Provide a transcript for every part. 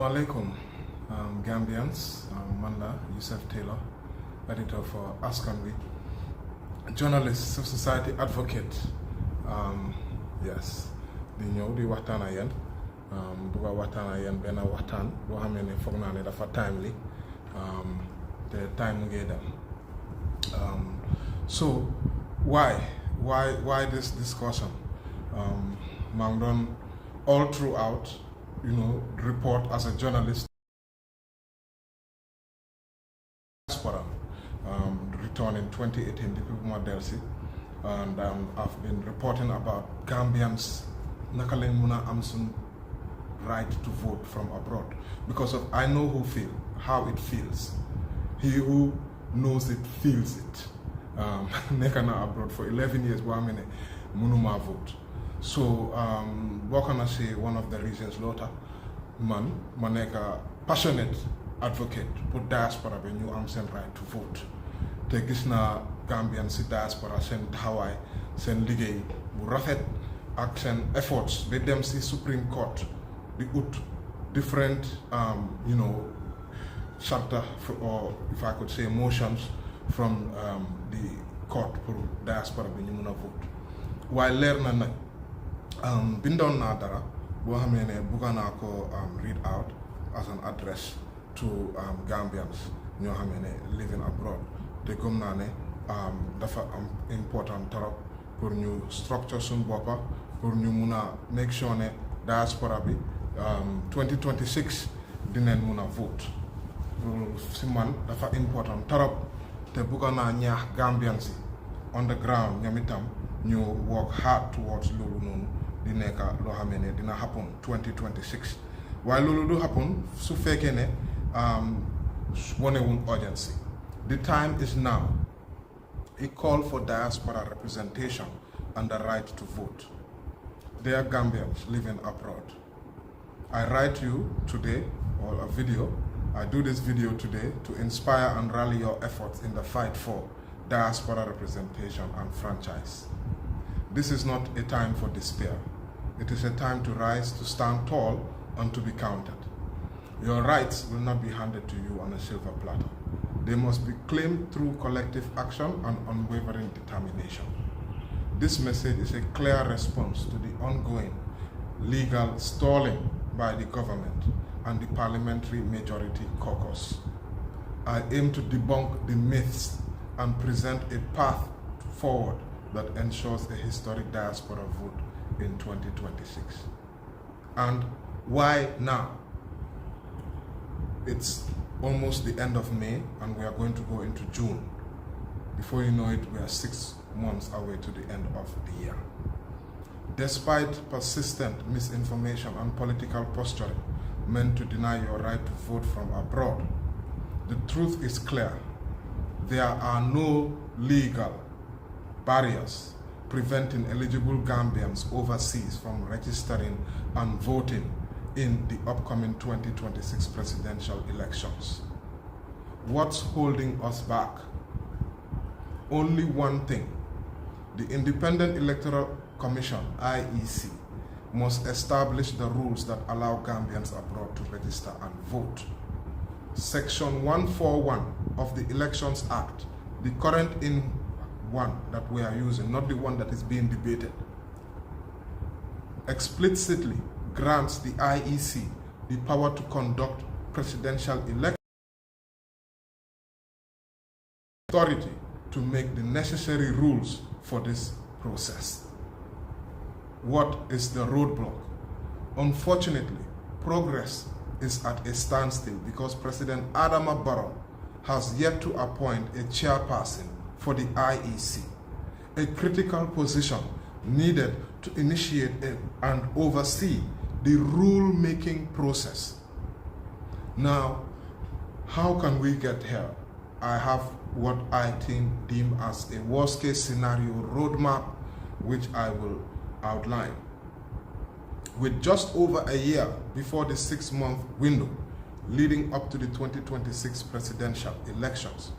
Alaikum, Gambians. Manda Yusuf Taylor, editor for Askanwi, journalist, civil society advocate. Yes, di ñëw di waxtaan ak yéen bëgg a waxtaan ak yéen benn waxtaan boo xam ne foog naa ne dafa timely te time ngee dem. So why this discussion? maa ngi doon all throughout, report as a journalist. Diaspora, returned in 2018, the people of Delsi, and I've been reporting about Gambians Nakalen Muna Amsun right to vote from abroad because I know how it feels. He who knows it feels it. Nekana abroad for 11 years, Munuma vote. So, what can I say? One of the reasons, Lota, maneka passionate advocate for diaspora when you am right to vote. Te gis na Gambian si diaspora sen taxawaay sen liggéey bu rafet ak sen efforts ba dem si Supreme Court di ut different chapter or if I could say motions from the court for diaspora bi ñu mëna vote. Waaye leer na nag bindoon naa dara boo xamee ne bugga naa ko read out as an address to Gambians ñoo xamee ne living abroad te gëm naa ne dafa important trop pour ñu structure suñu boppa pour ñu mun a make sure ne diaspora bi 2026 dinañ mun a vote loolu si man dafa important trop te bugga naa ñaax Gambians yi on the ground ñoom itam ñu work hard towards loolu noonu di nekk loo xam ne dina happen 2026 waaye loolu du happen su fekkee ne wonewul urgency. The time is now. A call for diaspora representation and the right to vote. Dear Gambians living abroad, I write you today, or a video. I do this video today to inspire and rally your efforts in the fight for diaspora representation and franchise. This is not a time for despair. It is a time to rise, to stand tall, and to be counted. Your rights will not be handed to you on a silver platter. They must be claimed through collective action and unwavering determination. This message is a clear response to the ongoing legal stalling by the government and the Parliamentary Majority Caucus. I aim to debunk the myths and present a path forward that ensures a historic diaspora vote in 2026. And why now? It's almost the end of May and we are going to go into June. Before you know it, we are 6 months away to the end of the year. Despite persistent misinformation and political posturing meant to deny your right to vote from abroad, the truth is clear. There are no legal barriers preventing eligible Gambians overseas from registering and voting in the upcoming 2026 presidential elections. What's holding us back? Only one thing. The Independent Electoral Commission, IEC, must establish the rules that allow Gambians abroad to register and vote. Section 141 of the Elections Act, the current one that we are using, not the one that is being debated, explicitly grants the IEC the power to conduct presidential elections, authority to make the necessary rules for this process. What is the roadblock? Unfortunately, progress is at a standstill because President Adama Barrow has yet to appoint a chairperson for the IEC, a critical position needed to initiate and oversee the rule-making process. Now, how can we get here? I have what I deem as a worst-case scenario roadmap, which I will outline. With just over a year before the 6-month window leading up to the 2026 presidential elections,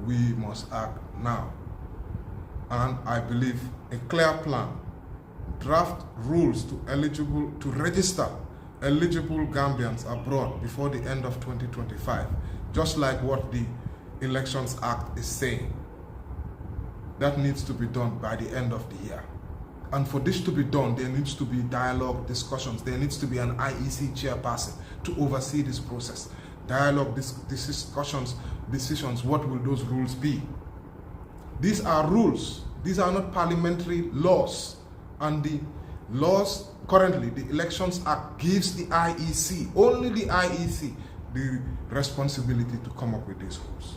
we must act now. And I believe a clear plan, draft rules to register eligible Gambians abroad before the end of 2025, just like what the Elections Act is saying. That needs to be done by the end of the year. And for this to be done, there needs to be dialogue, discussions. There needs to be an IEC chairperson to oversee this process. Dialogue, discussions, decisions, what will those rules be? These are rules. These are not parliamentary laws. And the laws, currently, the Elections Act gives the IEC, only the IEC, the responsibility to come up with these rules.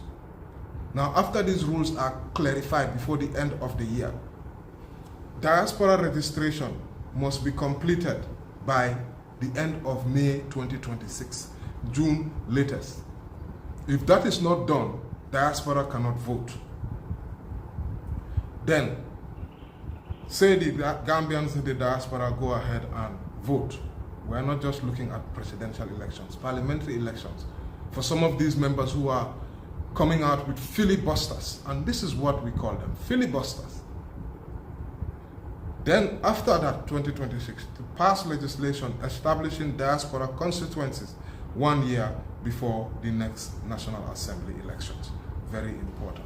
Now, after these rules are clarified before the end of the year, diaspora registration must be completed by the end of May 2026, June latest. If that is not done, diaspora cannot vote. Then, say the Gambians in the diaspora go ahead and vote. We're not just looking at presidential elections, parliamentary elections. For some of these members who are coming out with filibusters, and this is what we call them, filibusters. Then after that, 2026, to pass legislation establishing diaspora constituencies 1 year before the next National Assembly elections. Very important.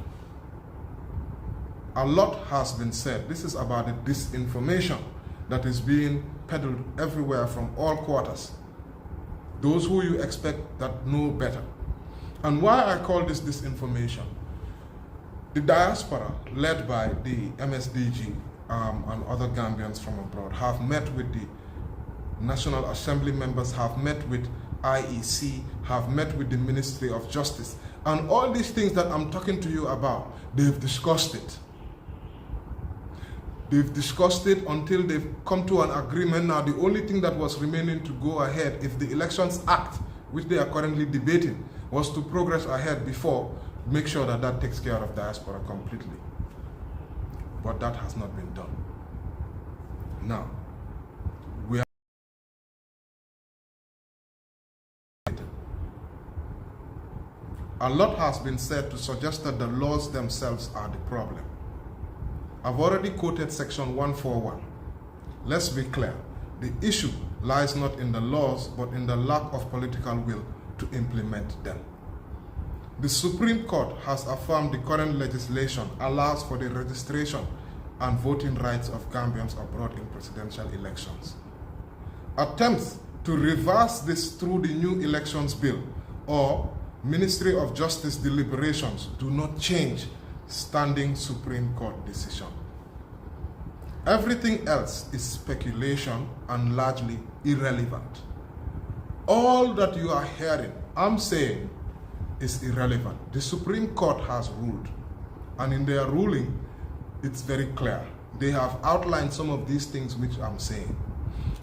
A lot has been said. This is about the disinformation that is being peddled everywhere from all quarters. Those who you expect that know better. And why I call this disinformation? The diaspora, led by the MSDG and other Gambians from abroad, have met with the National Assembly members, have met with IEC, have met with the Ministry of Justice. And all these things that I'm talking to you about, they've discussed it. They've discussed it until they've come to an agreement. Now, the only thing that was remaining to go ahead, if the Elections Act, which they are currently debating, was to progress ahead before, make sure that that takes care of diaspora completely. But that has not been done. Now, we are a lot has been said to suggest that the laws themselves are the problem. I've already quoted section 141. Let's be clear. The issue lies not in the laws, but in the lack of political will to implement them. The Supreme Court has affirmed the current legislation allows for the registration and voting rights of Gambians abroad in presidential elections. Attempts to reverse this through the new elections bill or Ministry of Justice deliberations do not change standing Supreme Court decision. Everything else is speculation and largely irrelevant. All that you are hearing, I'm saying, is irrelevant. The Supreme Court has ruled, and in their ruling, it's very clear. They have outlined some of these things which I'm saying.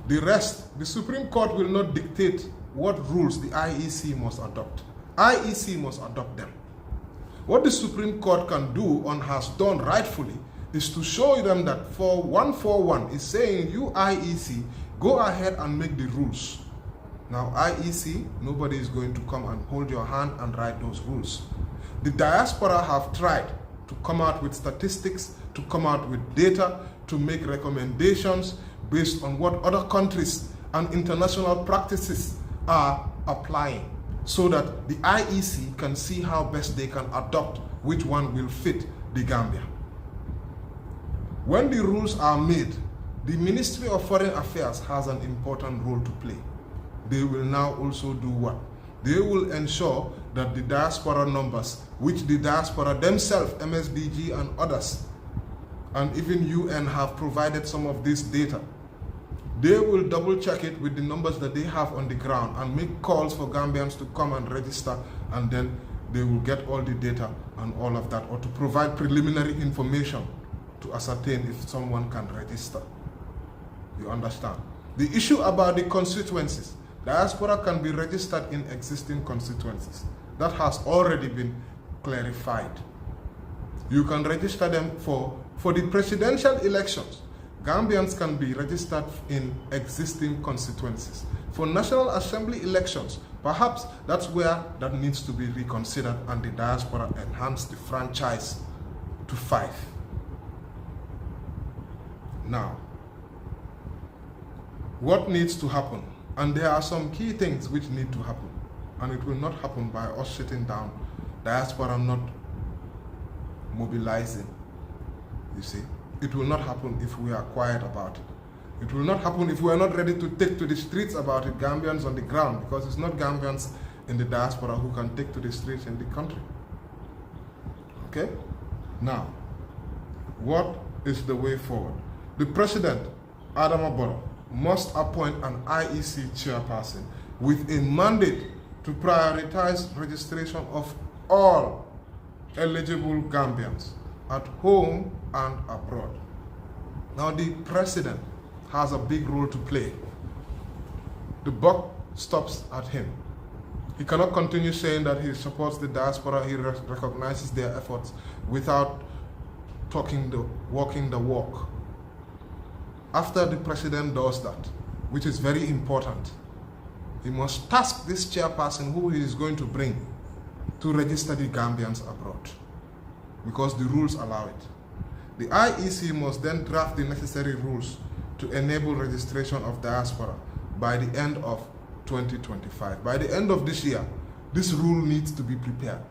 The rest, the Supreme Court will not dictate what rules the IEC must adopt. IEC must adopt them. What the Supreme Court can do and has done rightfully is to show them that for 141 is saying you IEC, go ahead and make the rules. Now IEC, nobody is going to come and hold your hand and write those rules. The diaspora have tried to come out with statistics, to come out with data, to make recommendations based on what other countries and international practices are applying, so that the IEC can see how best they can adopt which one will fit the Gambia. When the rules are made, the Ministry of Foreign Affairs has an important role to play. They will now also do what? They will ensure that the diaspora numbers, which the diaspora themselves, MSDG and others, and even UN have provided some of this data, they will double check it with the numbers that they have on the ground and make calls for Gambians to come and register, and then they will get all the data and all of that, or to provide preliminary information to ascertain if someone can register. You understand? The issue about the constituencies, diaspora can be registered in existing constituencies. That has already been clarified. You can register them for the presidential elections. Gambians can be registered in existing constituencies. For National Assembly elections, perhaps that's where that needs to be reconsidered and the diaspora enhance the franchise to 5. Now, what needs to happen And there are some key things which need to happen. And it will not happen by us sitting down, diaspora not mobilizing, you see. It will not happen if we are quiet about it. It will not happen if we are not ready to take to the streets about it, Gambians on the ground, because it's not Gambians in the diaspora who can take to the streets in the country. Okay? Now, what is the way forward? The President, Adama Barrow, must appoint an IEC chairperson with a mandate to prioritize registration of all eligible Gambians at home and abroad. Now, the President has a big role to play. The buck stops at him. He cannot continue saying that he supports the diaspora, he recognizes their efforts without walking the walk. After the President does that, which is very important, he must task this chairperson who he is going to bring to register the Gambians abroad, because the rules allow it. The IEC must then draft the necessary rules to enable registration of diaspora by the end of 2025. By the end of this year, this rule needs to be prepared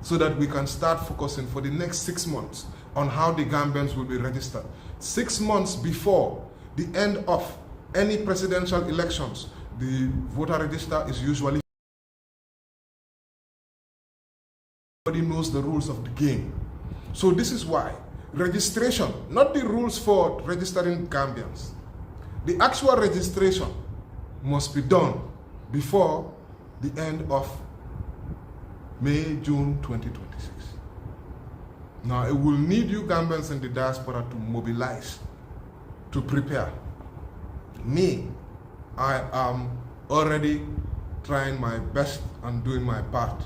so that we can start focusing for the next 6 months on how the Gambians will be registered. 6 months before the end of any presidential elections, the voter register is usually, everybody knows the rules of the game. So this is why registration, not the rules for registering Gambians, the actual registration must be done before the end of May, June 2026. Now, it will need you Gambians in the diaspora to mobilize, to prepare. Me, I am already trying my best and doing my part.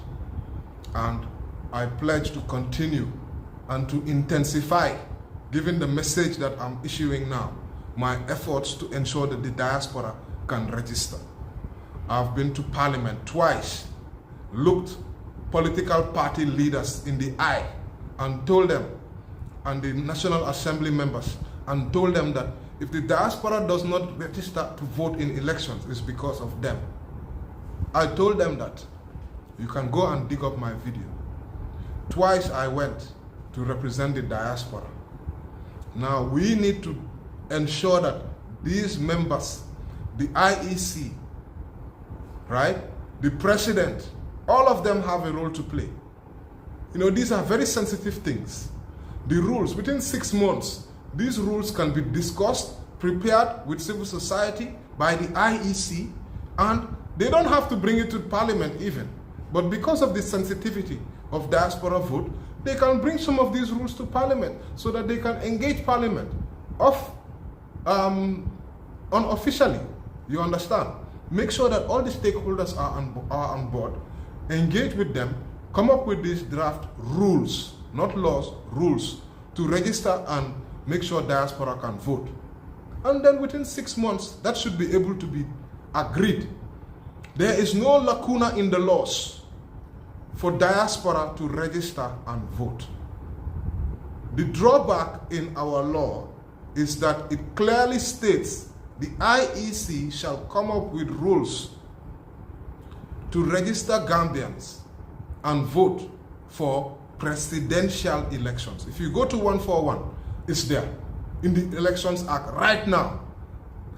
And I pledge to continue and to intensify, given the message that I'm issuing now, my efforts to ensure that the diaspora can register. I've been to Parliament twice, looked political party leaders in the eye and told them, and the National Assembly members, and told them that if the diaspora does not register to vote in elections, it's because of them. I told them that. You can go and dig up my video. Twice I went to represent the diaspora. Now we need to ensure that these members, the IEC, right, the President, all of them have a role to play. You know, these are very sensitive things. The rules, within 6 months, these rules can be discussed, prepared with civil society, by the IEC, and they don't have to bring it to Parliament even. But because of the sensitivity of diaspora vote, they can bring some of these rules to Parliament so that they can engage Parliament unofficially. You understand? Make sure that all the stakeholders are on board, engage with them, come up with these draft rules, not laws, rules, to register and make sure diaspora can vote. And then within 6 months, that should be able to be agreed. There is no lacuna in the laws for diaspora to register and vote. The drawback in our law is that it clearly states the IEC shall come up with rules to register Gambians and vote for presidential elections. If you go to 141, it's there in the Elections Act right now.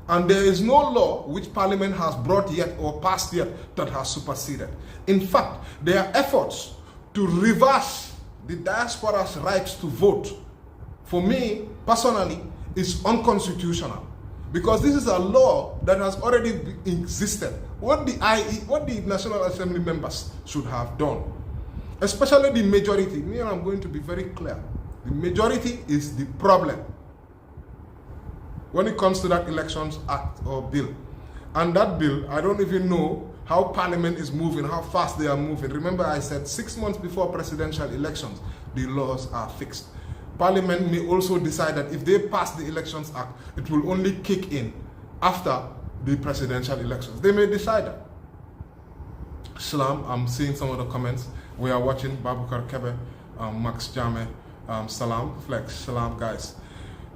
And there is no law which Parliament has brought yet or passed yet that has superseded. In fact, there are efforts to reverse the diaspora's rights to vote. For me, personally, is unconstitutional, because this is a law that has already existed. What the National Assembly members should have done, especially the majority, me and I'm going to be very clear, the majority is the problem when it comes to that Elections Act or bill. And that bill, I don't even know how Parliament is moving, how fast they are moving. Remember I said 6 months before presidential elections, the laws are fixed. Parliament may also decide that if they pass the Elections Act, it will only kick in after the presidential elections. They may decide that. Salam, I'm seeing some of the comments. We are watching Babukar Kebe, Max Jame, Salam, Flex, Salam guys.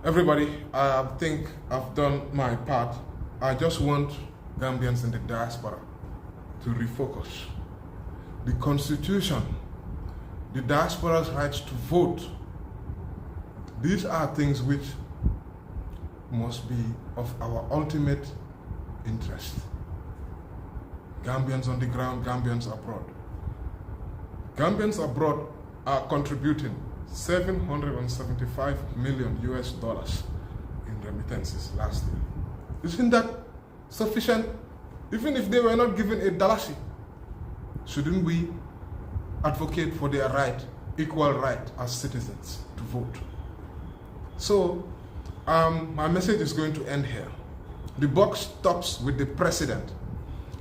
Everybody, I think I've done my part. I just want Gambians in the diaspora to refocus. The Constitution, the diaspora's rights to vote, these are things which must be of our ultimate interest. Gambians on the ground, Gambians abroad. Gambians abroad are contributing $775 million in remittances last year. Isn't that sufficient? Even if they were not given a dalasi, shouldn't we advocate for their right, equal right as citizens to vote? So, my message is going to end here. The buck stops with the president.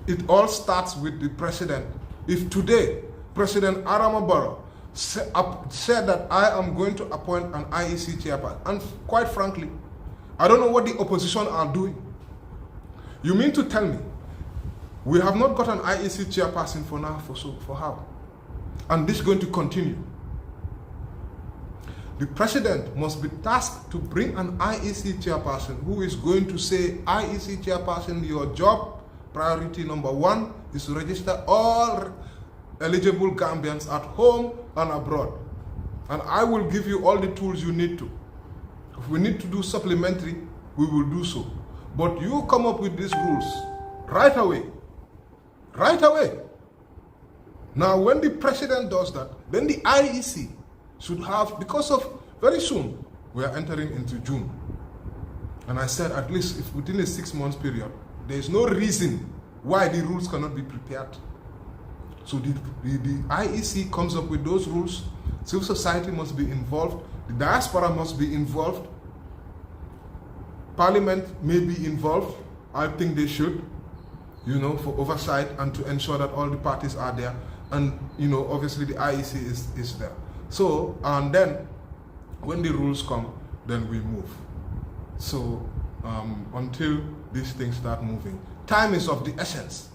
It all starts with the president. If today, President Adama Barrow said that I am going to appoint an IEC chairperson, and quite frankly, I don't know what the opposition are doing. You mean to tell me we have not got an IEC chairperson for now, for how? And this is going to continue. The president must be tasked to bring an IEC chairperson who is going to say, IEC chairperson, your job, priority number 1 is to register all eligible Gambians at home and abroad. And I will give you all the tools you need to. If we need to do supplementary, we will do so. But you come up with these rules right away. Right away. Now, when the president does that, then the IEC should have, because of very soon, we are entering into June. And I said, at least if within a 6 months period, there is no reason why the rules cannot be prepared. So the IEC comes up with those rules. Civil society must be involved. The diaspora must be involved. Parliament may be involved. I think they should, for oversight and to ensure that all the parties are there. And, obviously the IEC is there. So, and then when the rules come, then we move. So, until these things start moving, time is of the essence.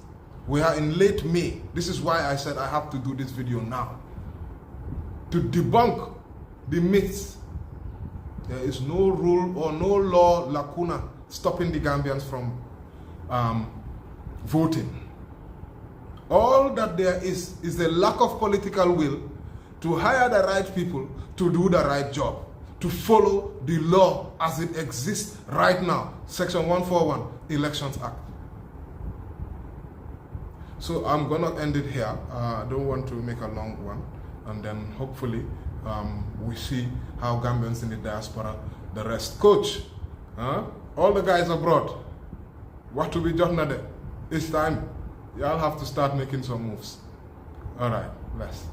We are in late May. This is why I said I have to do this video now. To debunk the myths. There is no rule or no law lacuna stopping the Gambians from voting. All that there is the lack of political will to hire the right people to do the right job, to follow the law as it exists right now. Section 141, Elections Act. So I'm gonna end it here. I don't want to make a long one. And then hopefully we see how Gambians in the diaspora, the rest. Coach, all the guys abroad, what to be done now? It's time. Y'all have to start making some moves. All right, bless.